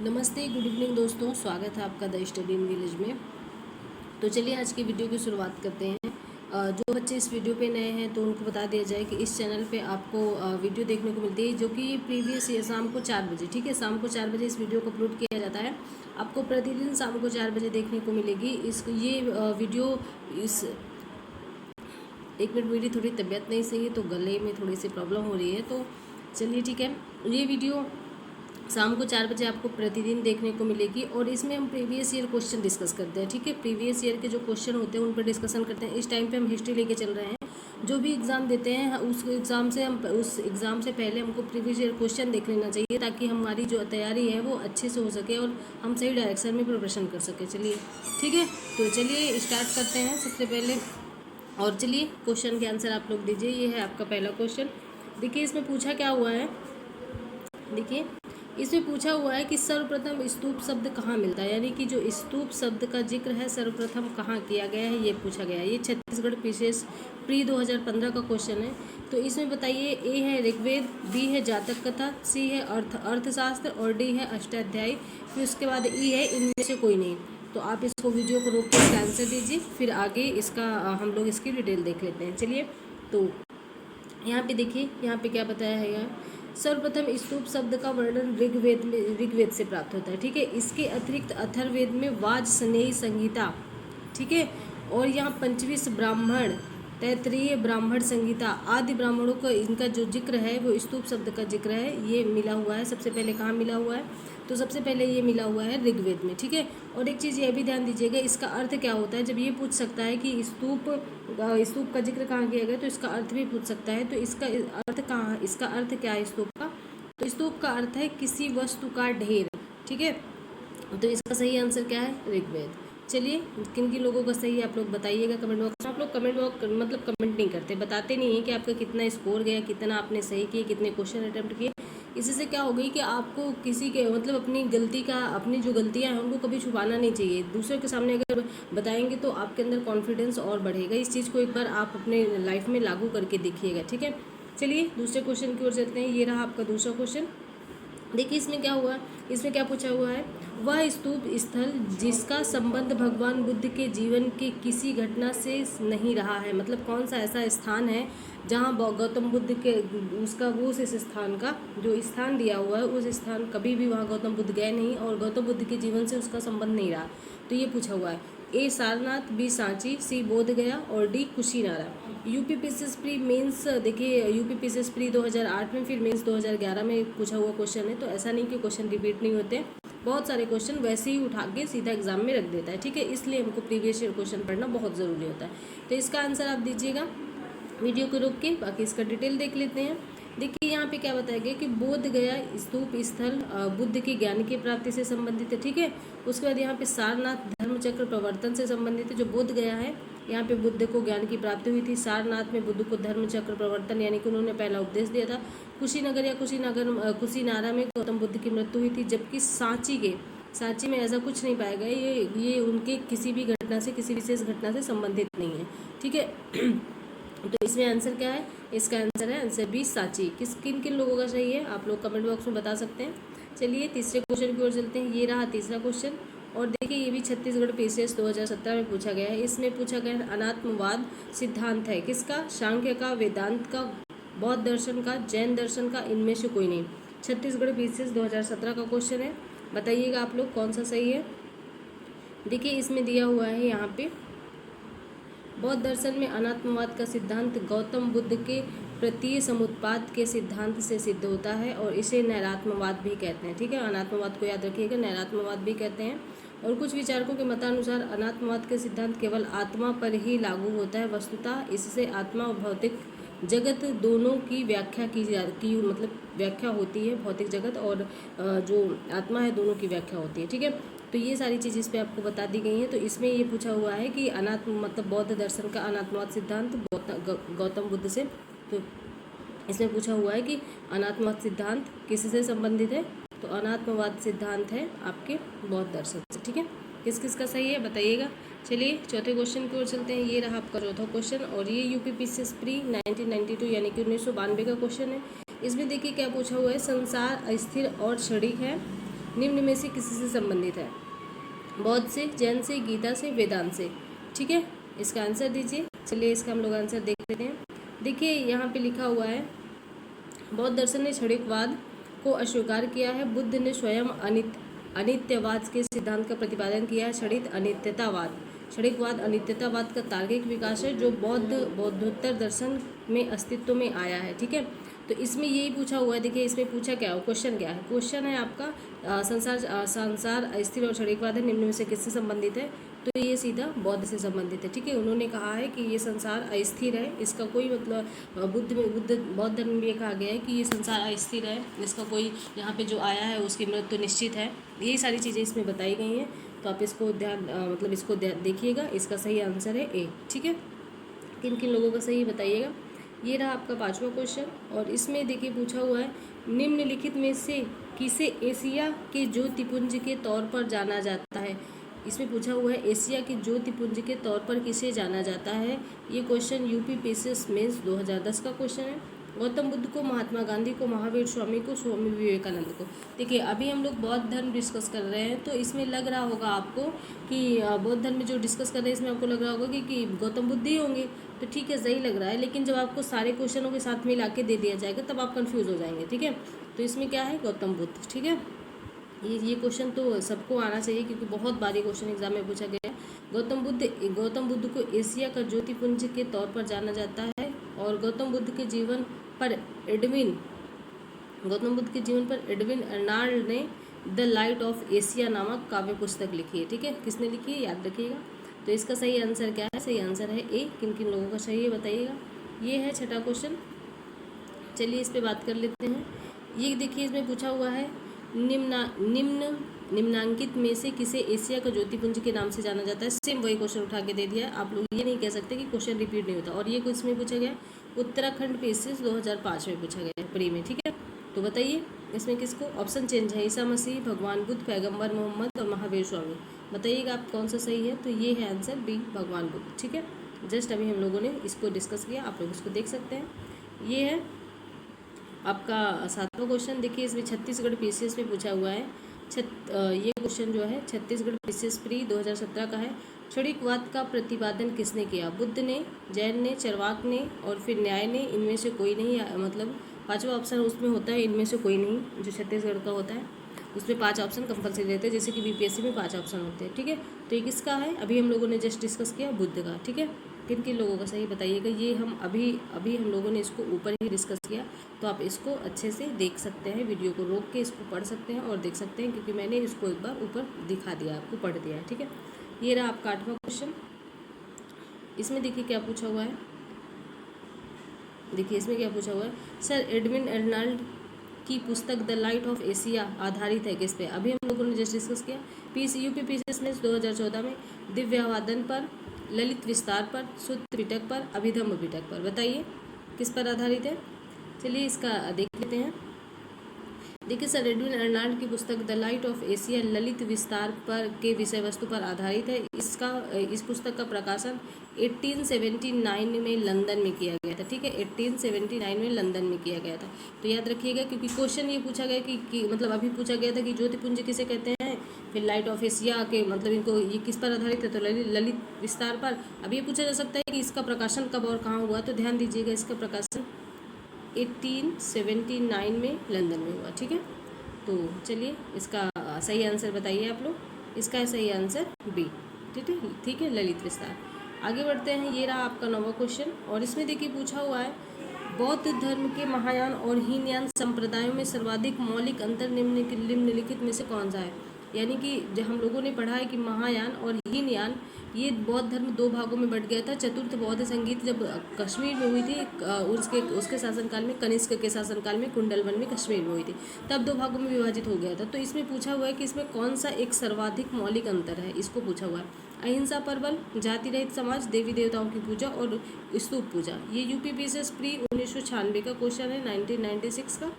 नमस्ते, good evening दोस्तों। स्वागत है आपका द स्टडी इन विलेज में। तो चलिए आज की वीडियो की शुरुआत करते हैं। जो बच्चे इस वीडियो पे नए हैं तो उनको बता दिया जाए कि इस चैनल पे आपको वीडियो देखने को मिलती है जो कि प्रीवियस ईयर शाम को 4 बजे, ठीक है, शाम को 4 बजे इस वीडियो को अपलोड किया जाता है। आपको प्रतिदिन शाम को 4 बजे देखने को मिलेगी ये वीडियो। इस एक मिनट, मेरी थोड़ी तबीयत नहीं सही है तो गले में थोड़ी सी प्रॉब्लम हो रही है, तो चलिए ठीक है। ये वीडियो शाम को 4 बजे आपको प्रतिदिन देखने को मिलेगी और इसमें हम प्रीवियस ईयर क्वेश्चन डिस्कस करते हैं, ठीक है। प्रीवियस ईयर के जो क्वेश्चन होते हैं उन पर डिस्कशन करते हैं। इस टाइम पे हम हिस्ट्री लेके चल रहे हैं। जो भी एग्ज़ाम देते हैं उस एग्ज़ाम से पहले हमको प्रीवियस ईयर क्वेश्चन देख लेना चाहिए ताकि हमारी जो तैयारी है वो अच्छे से हो सके और हम सही डायरेक्शन में प्रिपरेशन कर सकें। चलिए ठीक है, तो चलिए स्टार्ट करते हैं सबसे पहले। और चलिए क्वेश्चन के आंसर आप लोग दीजिए। ये है आपका पहला क्वेश्चन। देखिए इसमें पूछा क्या हुआ है, देखिए इसमें पूछा हुआ है कि सर्वप्रथम स्तूप शब्द कहाँ मिलता है, यानी कि जो स्तूप शब्द का जिक्र है सर्वप्रथम कहाँ किया गया है, ये पूछा गया है। ये छत्तीसगढ़ विशेष प्री 2015 का क्वेश्चन है। तो इसमें बताइए, ए है ऋग्वेद, बी है जातक कथा, सी है अर्थशास्त्र और डी है अष्टाध्यायी। फिर उसके बाद ई है इनमें से कोई नहीं। तो आप इसको वीडियो को रोक के इसका आंसर दीजिए, फिर आगे इसका हम लोग इसकी डिटेल देख लेते हैं। चलिए तो यहाँ पे देखिए, यहाँ पे क्या बताया है यार। सर्वप्रथम स्तूप शब्द का वर्णन ऋग्वेद से प्राप्त होता है, ठीक है। इसके अतिरिक्त अथर्ववेद में वाजसनेयी संहिता, ठीक है, और यहाँ पंचवीं ब्राह्मण, तैत्तिरीय ब्राह्मण संहिता आदि ब्राह्मणों का इनका जो जिक्र है वो स्तूप शब्द का जिक्र है, ये मिला हुआ है। सबसे पहले कहाँ मिला हुआ है, तो सबसे पहले ये मिला हुआ है ऋग्वेद में, ठीक है। और एक चीज़ ये भी ध्यान दीजिएगा, इसका अर्थ क्या होता है। जब ये पूछ सकता है कि स्तूप का जिक्र कहाँ किया गया, तो इसका अर्थ भी पूछ सकता है। तो इसका अर्थ कहाँ, इसका अर्थ क्या है स्तूप का, तो स्तूप का अर्थ है किसी वस्तु का ढेर, ठीक है। तो इसका सही आंसर क्या है, ऋग्वेद। चलिए किन किन लोगों का सही है आप लोग बताइएगा कमेंट बॉक्स में। आप लोग कमेंट बॉक्स मतलब कमेंट नहीं करते, बताते नहीं है कि आपका कितना स्कोर गया, कितना आपने सही किए, कितने क्वेश्चन अटेम्प्ट किए। इससे क्या होगी कि आपको किसी के मतलब अपनी जो गलतियां हैं उनको कभी छुपाना नहीं चाहिए। दूसरों के सामने अगर बताएंगे तो आपके अंदर कॉन्फिडेंस और बढ़ेगा। इस चीज़ को एक बार आप अपने लाइफ में लागू करके देखिएगा, ठीक है। चलिए दूसरे क्वेश्चन की ओर चलते हैं। ये रहा आपका दूसरा क्वेश्चन। देखिए इसमें क्या हुआ, इसमें क्या पूछा हुआ है, वह स्तूप स्थल जिसका संबंध भगवान बुद्ध के जीवन के किसी घटना से नहीं रहा है। मतलब कौन सा ऐसा स्थान है जहाँ गौतम बुद्ध के उसका वो उस स्थान का जो स्थान दिया हुआ है उस स्थान कभी भी वहाँ गौतम बुद्ध गए नहीं और गौतम बुद्ध के जीवन से उसका संबंध नहीं रहा। तो ये पूछा हुआ है। A Sarnath, B Sanchi, C Bodh Gaya और D Kushinara. UP PCS pre mains, देखिए यूपी पीसीएस प्री 2008 में, फिर मेंस 2011 में पूछा हुआ क्वेश्चन है। तो ऐसा नहीं कि क्वेश्चन रिपीट नहीं होते, बहुत सारे क्वेश्चन वैसे ही उठा के सीधा एग्जाम में रख देता है, ठीक है। इसलिए हमको प्रीवियस ईयर क्वेश्चन पढ़ना बहुत ज़रूरी होता है। तो इसका आंसर आप दीजिएगा वीडियो को रोक के, बाकी इसका डिटेल देख लेते हैं। देखिए यहाँ पे क्या बताया गया कि बोध गया स्तूप स्थल बुद्ध की ज्ञान की प्राप्ति से संबंधित है, ठीक है। उसके बाद यहाँ पे सारनाथ धर्मचक्र प्रवर्तन से संबंधित है। जो बोध गया है यहाँ पे बुद्ध को ज्ञान की प्राप्ति हुई थी। सारनाथ में बुद्ध को धर्मचक्र प्रवर्तन यानी कि उन्होंने पहला उपदेश दिया था। कुशीनगर या कुशीनारा में गौतम बुद्ध की मृत्यु हुई थी। जबकि सांची में ऐसा कुछ नहीं पाया गया। ये उनके किसी भी घटना से, किसी विशेष घटना से संबंधित नहीं है, ठीक है। तो इसमें आंसर क्या है, इसका आंसर है आंसर बी सांची। किन किन लोगों का सही है आप लोग कमेंट बॉक्स में बता सकते हैं। चलिए तीसरे क्वेश्चन की ओर चलते हैं। ये रहा तीसरा क्वेश्चन और देखिए ये भी छत्तीसगढ़ पीसीएस 2017 में पूछा गया है। इसमें पूछा गया है अनात्मवाद सिद्धांत है किसका, सांख्य का, वेदांत का, बौद्ध दर्शन का, जैन दर्शन का, इनमें से कोई नहीं। छत्तीसगढ़ पीसीएस 2017 का क्वेश्चन है, बताइएगा आप लोग कौन सा सही है। देखिए इसमें दिया हुआ है यहाँ पे, बौद्ध दर्शन में अनात्मवाद का सिद्धांत गौतम बुद्ध के प्रतीय समुत्पाद के सिद्धांत से सिद्ध होता है और इसे नैरात्मवाद भी कहते हैं, ठीक है। अनात्मवाद को याद रखिएगा, नैरात्मवाद भी कहते हैं। और कुछ विचारकों के मतानुसार अनात्मवाद के सिद्धांत केवल आत्मा पर ही लागू होता है। वस्तुतः इससे आत्मा और भौतिक जगत दोनों की व्याख्या की मतलब व्याख्या होती है। भौतिक जगत और जो आत्मा है दोनों की व्याख्या होती है, ठीक है। तो ये सारी चीज़ इस पर आपको बता दी गई हैं। तो इसमें ये पूछा हुआ है कि मतलब बौद्ध दर्शन का अनात्मवाद सिद्धांत गौतम बुद्ध से, तो इसमें पूछा हुआ है कि अनात्मवाद सिद्धांत किससे संबंधित है, तो अनात्मवाद सिद्धांत है आपके बौद्ध दर्शन से, ठीक है। किस किस का सही है बताइएगा। चलिए चौथे क्वेश्चन की ओर चलते हैं। ये रहा आपका चौथा क्वेश्चन और ये यूपी पीसीएस प्री 1992 यानी कि 1992 का क्वेश्चन है। इसमें देखिए क्या पूछा हुआ है, संसार अस्थिर और क्षणिक है, निम्न में से किसी से संबंधित है? बौद्ध से, जैन से, गीता से, वेदांत से। ठीक है, इसका आंसर दीजिए। चलिए इसका हम लोग आंसर देख लेते हैं। देखिए यहाँ पे लिखा हुआ है, बौद्ध दर्शन ने क्षणिकवाद को अस्वीकार किया है। बुद्ध ने स्वयं अनित्यवाद के सिद्धांत का प्रतिपादन किया है। क्षणिकवाद अनित्यतावाद का तार्किक विकास है जो बौद्धोत्तर दर्शन में अस्तित्व में आया है। ठीक है, तो इसमें यही पूछा हुआ है। देखिए इसमें पूछा क्या है, क्वेश्चन क्या है? क्वेश्चन है आपका संसार अस्थिर और क्षणिकवाद है, निम्न में से किससे संबंधित है? तो ये सीधा बौद्ध से संबंधित है। ठीक है, उन्होंने कहा है कि ये संसार अस्थिर है, इसका कोई मतलब बौद्ध धर्म में ये कहा गया है कि ये संसार अस्थिर है, इसका कोई यहाँ पे जो आया है उसकी मृत्यु निश्चित है। यही सारी चीज़ें इसमें बताई गई हैं, तो आप इसको देखिएगा। इसका सही आंसर है ए। ठीक है, किन किन लोगों का सही बताइएगा। ये रहा आपका 5वां क्वेश्चन, और इसमें देखिए पूछा हुआ है, निम्नलिखित में से किसे एशिया के ज्योतिपुंज के तौर पर जाना जाता है? इसमें पूछा हुआ है एशिया के ज्योतिपुंज के तौर पर किसे जाना जाता है। ये क्वेश्चन यूपीपीएससी मेंस 2010 का क्वेश्चन है। गौतम बुद्ध को, महात्मा गांधी को, महावीर स्वामी को, स्वामी विवेकानंद को। देखिए अभी हम लोग बौद्ध धर्म डिस्कस कर रहे हैं, तो इसमें लग रहा होगा आपको कि बौद्ध धर्म में जो डिस्कस कर रहे हैं इसमें आपको लग रहा होगा कि गौतम बुद्ध ही होंगे। तो ठीक है, सही लग रहा है, लेकिन जब आपको सारे क्वेश्चनों के साथ मिला के दे दिया जाएगा तब आप कन्फ्यूज़ हो जाएंगे। ठीक है, तो इसमें क्या है, गौतम बुद्ध। ठीक है, ये क्वेश्चन तो सबको आना चाहिए क्योंकि बहुत बारी क्वेश्चन एग्जाम में पूछा गया है। गौतम बुद्ध को एशिया का ज्योतिपुंज के तौर पर जाना जाता है, और गौतम बुद्ध के जीवन पर एडविन अर्नाल्ड ने द लाइट ऑफ एशिया नामक काव्य पुस्तक लिखी है। ठीक है, किसने लिखी है याद रखिएगा। तो इसका सही आंसर क्या है? सही आंसर है ए। किन किन लोगों का सही है बताइएगा। ये है 6ठा क्वेश्चन। चलिए इस पे बात कर लेते हैं। ये देखिए इसमें पूछा हुआ है, निम्नांकित में से किसे एशिया का ज्योतिपुंज के नाम से जाना जाता है? सेम वही क्वेश्चन उठा के दे दिया है। आप लोग ये नहीं कह सकते कि क्वेश्चन रिपीट नहीं होता। और ये कुछ में पूछा गया, उत्तराखंड पीसीएस 2005 में पूछा गया है प्री में। ठीक है, तो बताइए इसमें किसको? ऑप्शन चेंज है, ईसा मसीह, भगवान बुद्ध, पैगंबर मोहम्मद और महावीर स्वामी। बताइएगा आप कौन सा सही है। तो ये है आंसर बी, भगवान बुद्ध। ठीक है, जस्ट अभी हम लोगों ने इसको डिस्कस किया, आप लोग इसको देख सकते हैं। ये है आपका 7वां क्वेश्चन। देखिए इसमें छत्तीसगढ़ पीसीएस में पूछा हुआ है। ये क्वेश्चन जो है छत्तीसगढ़ पीसीएस प्री 2017 का है। क्षणिकवाद का प्रतिपादन किसने किया? बुद्ध ने, जैन ने, चरवाक ने और फिर न्याय ने। इनमें से कोई नहीं, मतलब 5वां ऑप्शन उसमें होता है इनमें से कोई नहीं। जो छत्तीसगढ़ का होता है उसमें 5 ऑप्शन कंपलसरी रहते हैं, जैसे कि बीपीएससी में 5 ऑप्शन होते हैं। ठीक है, तो ये किसका है? अभी हम लोगों ने जस्ट डिस्कस किया, बुद्ध का। ठीक है, किन किन लोगों का सही बताइएगा। ये हम अभी हम लोगों ने इसको ऊपर ही डिस्कस किया, तो आप इसको अच्छे से देख सकते हैं, वीडियो को रोक के इसको पढ़ सकते हैं और देख सकते हैं, क्योंकि मैंने इसको एक बार ऊपर दिखा दिया, आपको पढ़ दिया है। ठीक है, ये रहा आपका 8वां क्वेश्चन। इसमें देखिए क्या पूछा हुआ है। देखिए इसमें क्या पूछा हुआ है, सर एडविन अर्नाल्ड की पुस्तक द लाइट ऑफ एशिया आधारित है किस पे? अभी हम लोगों ने जस्ट डिस्कस किया, यूपीपीएससी में 2014 में दिव्यवादन पर, ललित विस्तार पर, सूत्र पिटक पर, अभिधम्म पिटक पर। बताइए किस पर आधारित है। चलिए इसका देख लेते हैं। देखिए सर एडविन अर्नाल्ड की पुस्तक the light of Asia Lalit विस्तार पर के विषय वस्तु पर आधारित है। इस पुस्तक का प्रकाशन 1879 में लंदन में किया गया था। ठीक है, 1879 में लंदन में किया गया था। तो याद रखिएगा, क्योंकि क्वेश्चन ये पूछा गया कि मतलब अभी पूछा गया था कि ज्योतिपुंज किसे कहते हैं, फिर लाइट ऑफ एशिया के मतलब इनको ये किस पर आधारित है, तो ललित विस्तार पर। अब ये पूछा जा सकता है कि इसका प्रकाशन कब और कहाँ हुआ, तो ध्यान दीजिएगा, इसका प्रकाशन 1879 में लंदन में हुआ। ठीक है, तो चलिए इसका सही आंसर बताइए आप लोग। इसका है सही आंसर बी। ठीक है, ललित विस्तार। आगे बढ़ते हैं। ये रहा आपका 9वां क्वेश्चन, और इसमें देखिए पूछा हुआ है, बौद्ध धर्म के महायान और हीनयान संप्रदायों में सर्वाधिक मौलिक अंतर निम्नलिखित में से कौन सा है? यानी कि जो हम लोगों ने पढ़ा है कि महायान और हीनयान, ये बौद्ध धर्म 2 भागों में बट गया था। चतुर्थ बौद्ध संगीत जब कश्मीर में हुई थी, उसके शासनकाल में, कनिष्क के शासनकाल में, कुंडलवन में कश्मीर में हुई थी, तब 2 भागों में विभाजित हो गया था। तो इसमें पूछा हुआ है कि इसमें कौन सा एक सर्वाधिक मौलिक अंतर है, इसको पूछा हुआ है। अहिंसा प्रबल, जाति रहित समाज, देवी देवताओं की पूजा और स्तूप पूजा। ये यूपीपीएससी प्री 1996 का क्वेश्चन है, 1996 का।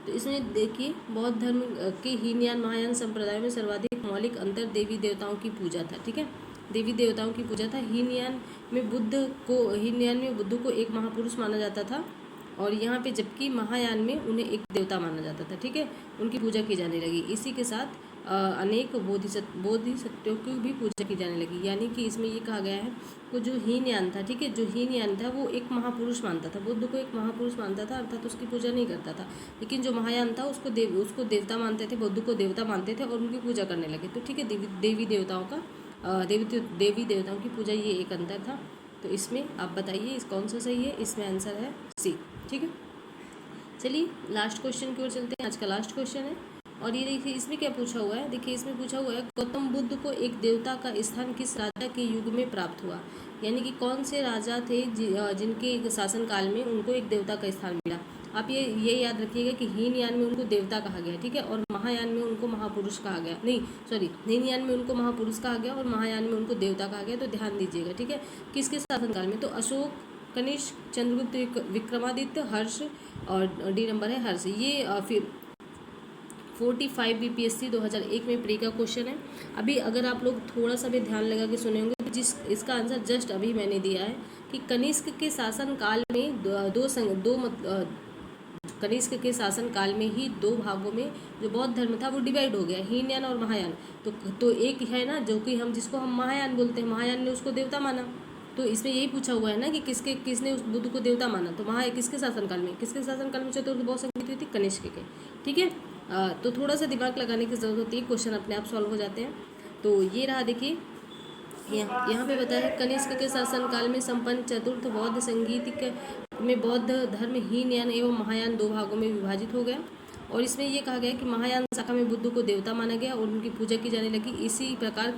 तो इसमें देखिए बौद्ध धर्म के हीनयान महायान संप्रदायों में सर्वाधिक मौलिक अंतर देवी देवताओं की पूजा था। ठीक है, देवी देवताओं की पूजा था। हीनयान में बुद्ध को एक महापुरुष माना जाता था, और यहाँ पे जबकि महायान में उन्हें एक देवता माना जाता था, ठीक है, उनकी पूजा की जाने लगी। इसी के साथ अनेक बोधिसत्वों की भी पूजा की जाने लगी। यानी कि इसमें ये कहा गया है कि जो हीनयान था, ठीक है, जो हीनयान था वो एक महापुरुष मानता था, बुद्ध को एक महापुरुष मानता था, अर्थात उसकी पूजा नहीं करता था। लेकिन जो महायान था उसको देवता मानते थे, बुद्ध को देवता मानते थे और उनकी पूजा करने लगे। तो ठीक है, देवी देवताओं की पूजा, ये एक अंतर था। तो इसमें आप बताइए इस कौन सा सही है। इसमें आंसर है सी, ठीक है। चलिए लास्ट क्वेश्चन की ओर चलते हैं। आज का लास्ट क्वेश्चन है और ये देखिए इसमें क्या पूछा हुआ है। देखिए इसमें पूछा हुआ है गौतम बुद्ध को एक देवता का स्थान किस राजा के युग में प्राप्त हुआ। यानी कि कौन से राजा थे जिनके शासनकाल में उनको एक देवता का स्थान मिला। आप ये याद रखिएगा कि हीनयान में उनको देवता कहा गया, ठीक है, और महायान में उनको महापुरुष कहा गया। नहीं सॉरी, हीनयान में उनको महापुरुष कहा गया और महायान में उनको देवता कहा गया। तो ध्यान दीजिएगा, ठीक है, किसके शासनकाल में। तो अशोक, कनिष्क, चंद्रगुप्त, विक्रमादित्य, हर्ष और डी नंबर है हर्ष। ये फिर 45 बीपीएससी 2001 में प्री का क्वेश्चन है। अभी अगर आप लोग थोड़ा सा भी ध्यान लगा के सुने होंगे तो इसका आंसर जस्ट अभी मैंने दिया है कि कनिष्क के शासन काल में कनिष्क के शासन काल में ही दो भागों में जो बौद्ध धर्म था वो डिवाइड हो गया, हीनयान और महायान। तो एक है ना जो कि जिसको हम महायान बोलते हैं, महायान ने उसको देवता माना। तो इसमें यही पूछा हुआ है ना कि किसने उस बुद्ध को देवता माना। तो किसके शासनकाल में चतुर्थ बौद्ध संधि हुई थी, कनिष्क के, ठीक है। तो थोड़ा सा दिमाग लगाने की जरूरत होती है, क्वेश्चन अपने आप सॉल्व हो जाते हैं। तो ये रहा, देखिए यहाँ पे बताया है कनिष्क के शासनकाल में संपन्न चतुर्थ बौद्ध संगीत में बौद्ध धर्म हीनयान एवं महायान दो भागों में विभाजित हो गया। और इसमें यह कहा गया कि महायान शाखा में बुद्ध को देवता माना गया और उनकी पूजा की जाने लगी। इसी प्रकार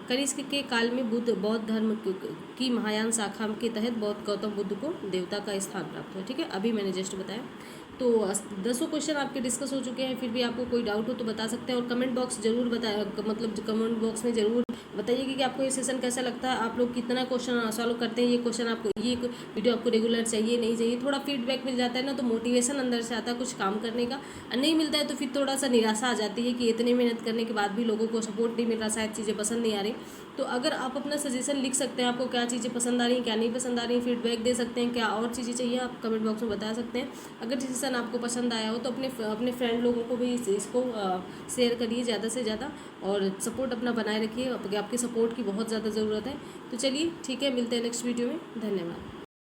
कनिष्क के काल में बौद्ध धर्म की महायान शाखा के तहत गौतम बुद्ध को देवता का स्थान प्राप्त हुआ, ठीक है। अभी मैंने जस्ट बताया। तो 10 क्वेश्चन आपके डिस्कस हो चुके हैं। फिर भी आपको कोई डाउट हो तो बता सकते हैं और कमेंट बॉक्स जरूर कमेंट बॉक्स में जरूर बताइए कि आपको ये सेशन कैसा लगता है, आप लोग कितना क्वेश्चन सॉल्व करते हैं। ये क्वेश्चन आपको, ये वीडियो आपको रेगुलर चाहिए नहीं चाहिए, थोड़ा फीडबैक मिल जाता है ना तो मोटिवेशन अंदर से आता है कुछ काम करने का। नहीं मिलता है तो फिर थोड़ा सा निराशा आ जाती है कि इतनी मेहनत करने के बाद भी लोगों को सपोर्ट नहीं मिल रहा, शायद चीज़ें पसंद नहीं आ रही। तो अगर आप अपना सजेशन लिख सकते हैं, आपको क्या चीज़ें पसंद आ रही हैं, क्या नहीं पसंद आ रही हैं, फीडबैक दे सकते हैं, क्या और चीज़ें चाहिए आप कमेंट बॉक्स में बता सकते हैं। अगर सजेशन आपको पसंद आया हो तो अपने फ्रेंड लोगों को भी इसको शेयर करिए ज़्यादा से ज़्यादा और सपोर्ट अपना बनाए रखिए। आपकी सपोर्ट की बहुत ज़्यादा ज़रूरत है। तो चलिए ठीक है, मिलते हैं नेक्स्ट वीडियो में। धन्यवाद।